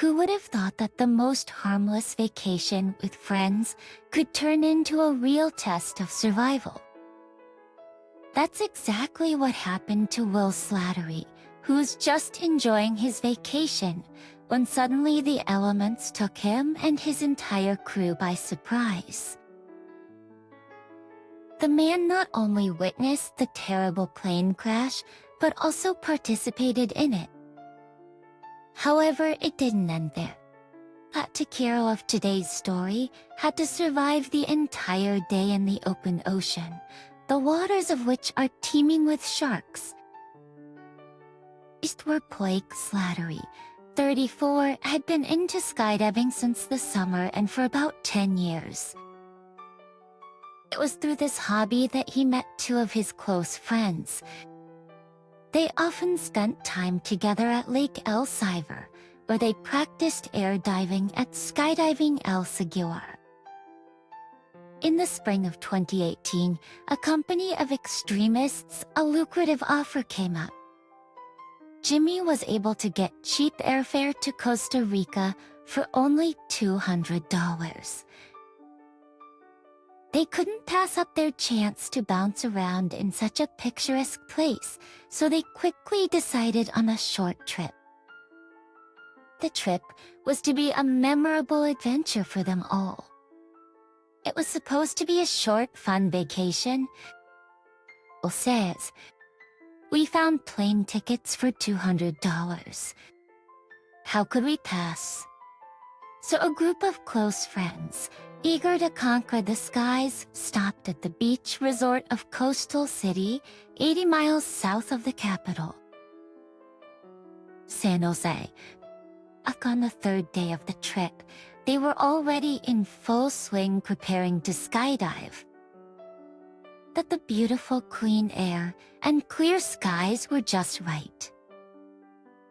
Who would have thought that the most harmless vacation with friends could turn into a real test of survival? That's exactly what happened to Will Slattery, who was just enjoying his vacation when suddenly the elements took him and his entire crew by surprise. The man not only witnessed the terrible plane crash, but also participated in it. However, it didn't end there. That hero of today's story had to survive the entire day in the open ocean, the waters of which are teeming with sharks. Eastward Slattery, 34, had been into skydiving since the summer and for about 10 years. It was through this hobby that he met two of his close friends. They often spent time together at Lake El Siver, where they practiced air diving at Skydiving El Seguir. In the spring of 2018, a company of extremists, a lucrative offer came up. Jimmy was able to get cheap airfare to Costa Rica for only $200. They couldn't pass up their chance to bounce around in such a picturesque place, so they quickly decided on a short trip. The trip was to be a memorable adventure for them all. It was supposed to be a short, fun vacation. Will says, "We found plane tickets for $200. How could we pass?" So a group of close friends, eager to conquer the skies, stopped at the beach resort of Coastal City, 80 miles south of the capital, San Jose. On the third day of the trip, they were already in full swing preparing to skydive. That the beautiful clean air and clear skies were just right.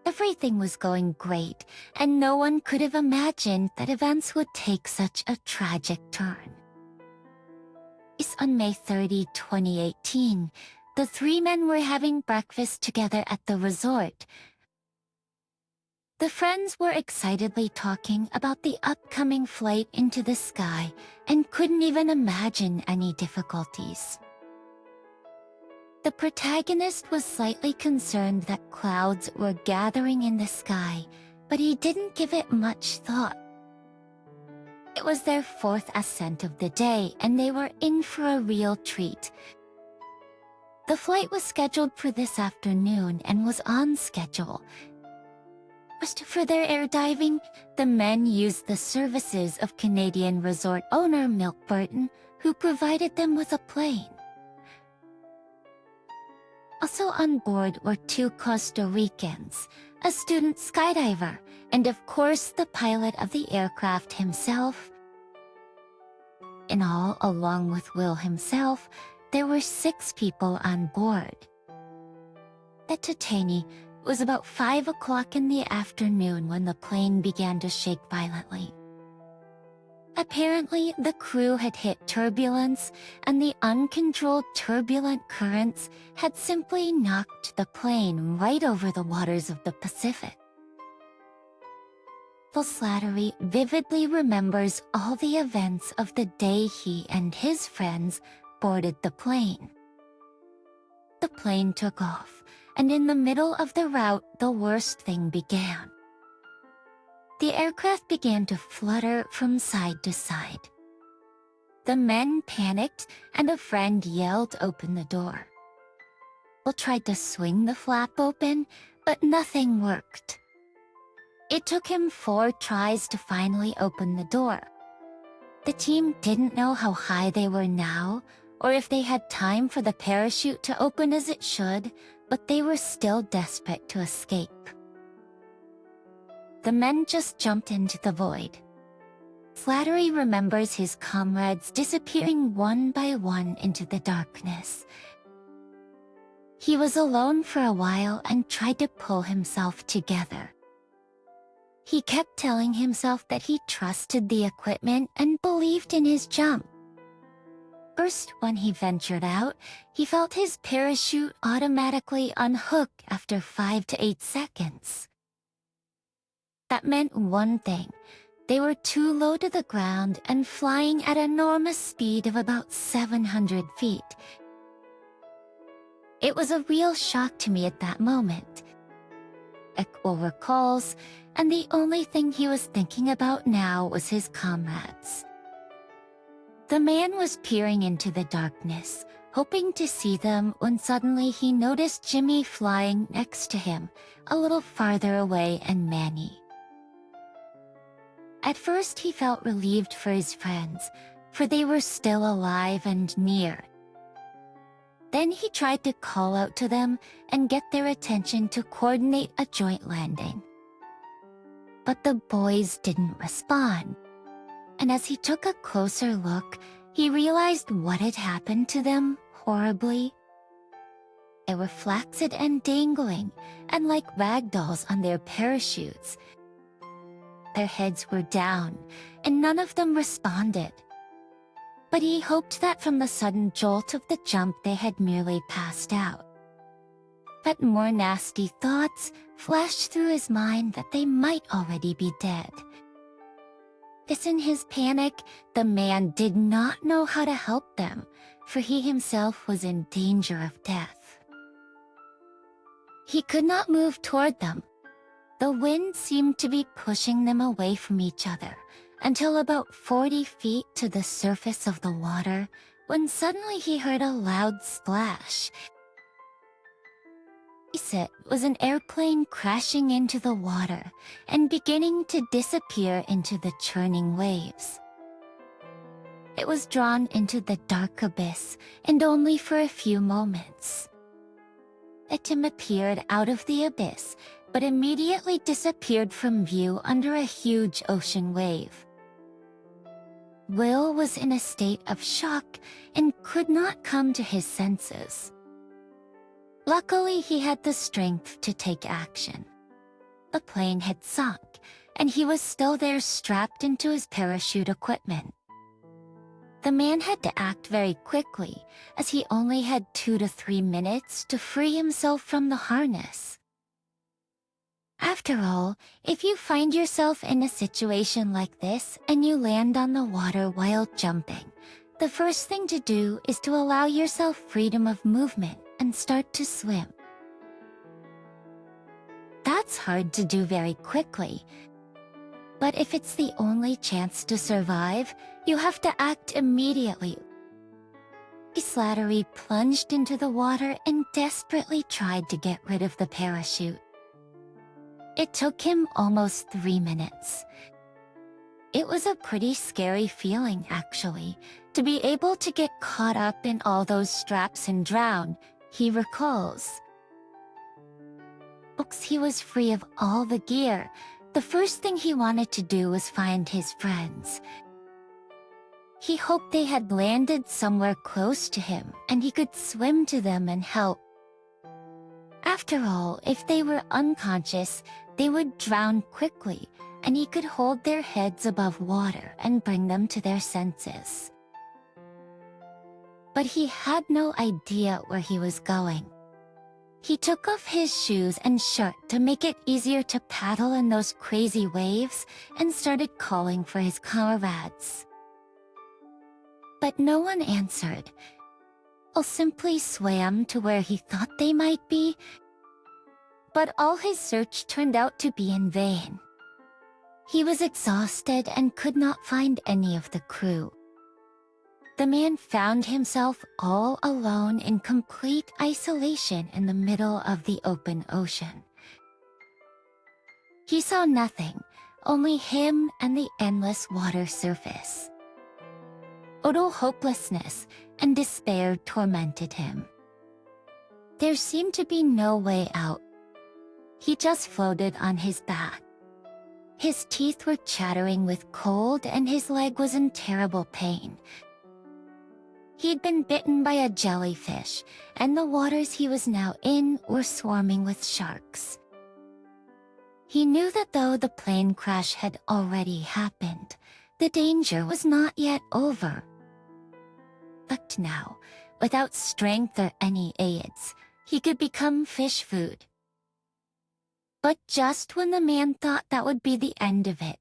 Everything was going great, and no one could have imagined that events would take such a tragic turn. On May 30, 2018, the three men were having breakfast together at the resort. The friends were excitedly talking about the upcoming flight into the sky and couldn't even imagine any difficulties. The protagonist was slightly concerned that clouds were gathering in the sky, but he didn't give it much thought. It was their fourth ascent of the day, and they were in for a real treat. The flight was scheduled for this afternoon and was on schedule. For their air diving, the men used the services of Canadian resort owner Milk Burton, who provided them with a plane. Also on board were two Costa Ricans, a student skydiver, and of course the pilot of the aircraft himself. In all, along with Will himself, there were 6 people on board. At Tatani, it was about 5 o'clock in the afternoon when the plane began to shake violently. Apparently, the crew had hit turbulence, and the uncontrolled turbulent currents had simply knocked the plane right over the waters of the Pacific. Will Slattery vividly remembers all the events of the day he and his friends boarded the plane. The plane took off, and in the middle of the route, the worst thing began. The aircraft began to flutter from side to side. The men panicked, and a friend yelled, "Open the door." Will tried to swing the flap open, but nothing worked. It took him 4 tries to finally open the door. The team didn't know how high they were now, or if they had time for the parachute to open as it should, but they were still desperate to escape. The men just jumped into the void. Slattery remembers his comrades disappearing one by one into the darkness. He was alone for a while and tried to pull himself together. He kept telling himself that he trusted the equipment and believed in his jump. First, when he ventured out, he felt his parachute automatically unhook after 5 to 8 seconds. That meant one thing. They were too low to the ground and flying at an enormous speed of about 700 feet. It was a real shock to me at that moment. Ekbo recalls, and the only thing he was thinking about now was his comrades. The man was peering into the darkness, hoping to see them when suddenly he noticed Jimmy flying next to him, a little farther away, and Manny. At first he felt relieved for his friends, for they were still alive and near. Then he tried to call out to them and get their attention to coordinate a joint landing. But the boys didn't respond, and as he took a closer look, he realized what had happened to them horribly. They were flaccid and dangling, and like rag dolls on their parachutes. Their heads were down, and none of them responded. But he hoped that from the sudden jolt of the jump they had merely passed out. But more nasty thoughts flashed through his mind that they might already be dead. This, in his panic, the man did not know how to help them, for he himself was in danger of death. He could not move toward them. The wind seemed to be pushing them away from each other, until about 40 feet to the surface of the water, when suddenly he heard a loud splash. It was an airplane crashing into the water and beginning to disappear into the churning waves. It was drawn into the dark abyss, and only for a few moments. Tim appeared out of the abyss, but immediately disappeared from view under a huge ocean wave. Will was in a state of shock and could not come to his senses. Luckily, he had the strength to take action. The plane had sunk, and he was still there strapped into his parachute equipment. The man had to act very quickly, as he only had 2 to 3 minutes to free himself from the harness. After all, if you find yourself in a situation like this and you land on the water while jumping, the first thing to do is to allow yourself freedom of movement and start to swim. That's hard to do very quickly, but if it's the only chance to survive, you have to act immediately. Slattery plunged into the water and desperately tried to get rid of the parachute. It took him almost 3 minutes. It was a pretty scary feeling, actually, to be able to get caught up in all those straps and drown, he recalls. Once he was free of all the gear, the first thing he wanted to do was find his friends. He hoped they had landed somewhere close to him and he could swim to them and help. After all, if they were unconscious, they would drown quickly, and he could hold their heads above water and bring them to their senses. But he had no idea where he was going. He took off his shoes and shirt to make it easier to paddle in those crazy waves and started calling for his comrades. But no one answered. He simply swam to where he thought they might be, but all his search turned out to be in vain. He was exhausted and could not find any of the crew. The man found himself all alone in complete isolation in the middle of the open ocean. He saw nothing, only him and the endless water surface. Total hopelessness and despair tormented him. There seemed to be no way out. He just floated on his back. His teeth were chattering with cold and his leg was in terrible pain. He'd been bitten by a jellyfish, and the waters he was now in were swarming with sharks. He knew that though the plane crash had already happened, the danger was not yet over. But now, without strength or any aids, he could become fish food. But just when the man thought that would be the end of it,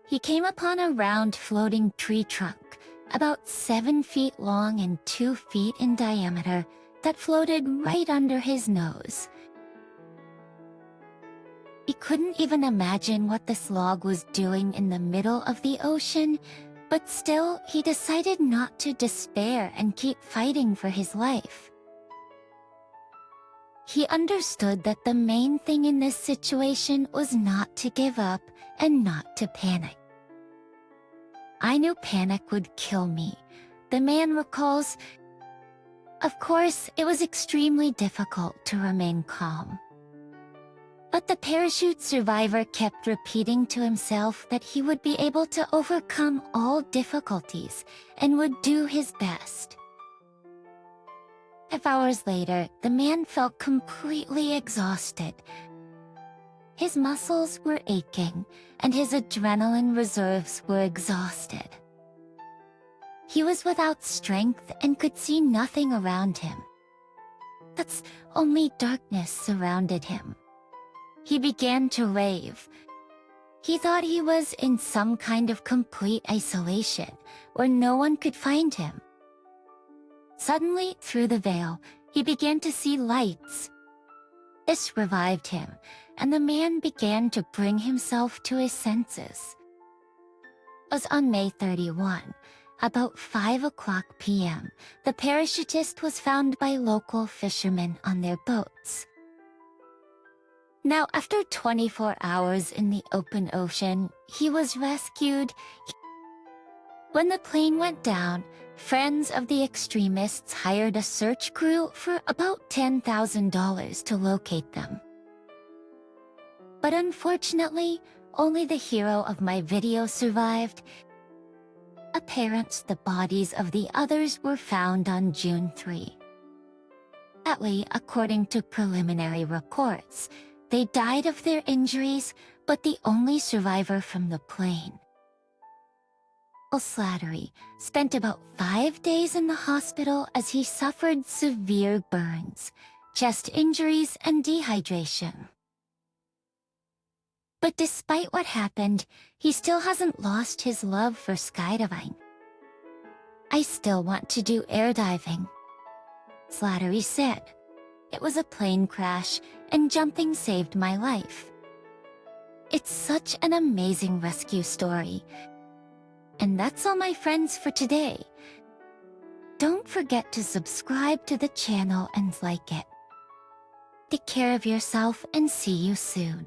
he came upon a round floating tree trunk, about 7 feet long and 2 feet in diameter, that floated right under his nose. He couldn't even imagine what this log was doing in the middle of the ocean, but still, he decided not to despair and keep fighting for his life. He understood that the main thing in this situation was not to give up and not to panic. "I knew panic would kill me," the man recalls. Of course, it was extremely difficult to remain calm. But the parachute survivor kept repeating to himself that he would be able to overcome all difficulties and would do his best. 5 hours later, the man felt completely exhausted. His muscles were aching, and his adrenaline reserves were exhausted. He was without strength and could see nothing around him. That's only darkness surrounded him. He began to rave. He thought he was in some kind of complete isolation, where no one could find him. Suddenly, through the veil, he began to see lights. This revived him, and the man began to bring himself to his senses. It was on May 31, about 5 p.m., the parachutist was found by local fishermen on their boats. Now, after 24 hours in the open ocean, he was rescued. When the plane went down, friends of the extremists hired a search crew for about $10,000 to locate them. But unfortunately, only the hero of my video survived. Apparently, the bodies of the others were found on June 3. Sadly, according to preliminary reports, they died of their injuries, but the only survivor from the plane, Slattery, spent about 5 days in the hospital as he suffered severe burns, chest injuries, and dehydration. But despite what happened, he still hasn't lost his love for skydiving. "I still want to do air diving," Slattery said. "It was a plane crash, and jumping saved my life." It's such an amazing rescue story. And that's all, my friends, for today. Don't forget to subscribe to the channel and like it. Take care of yourself and see you soon.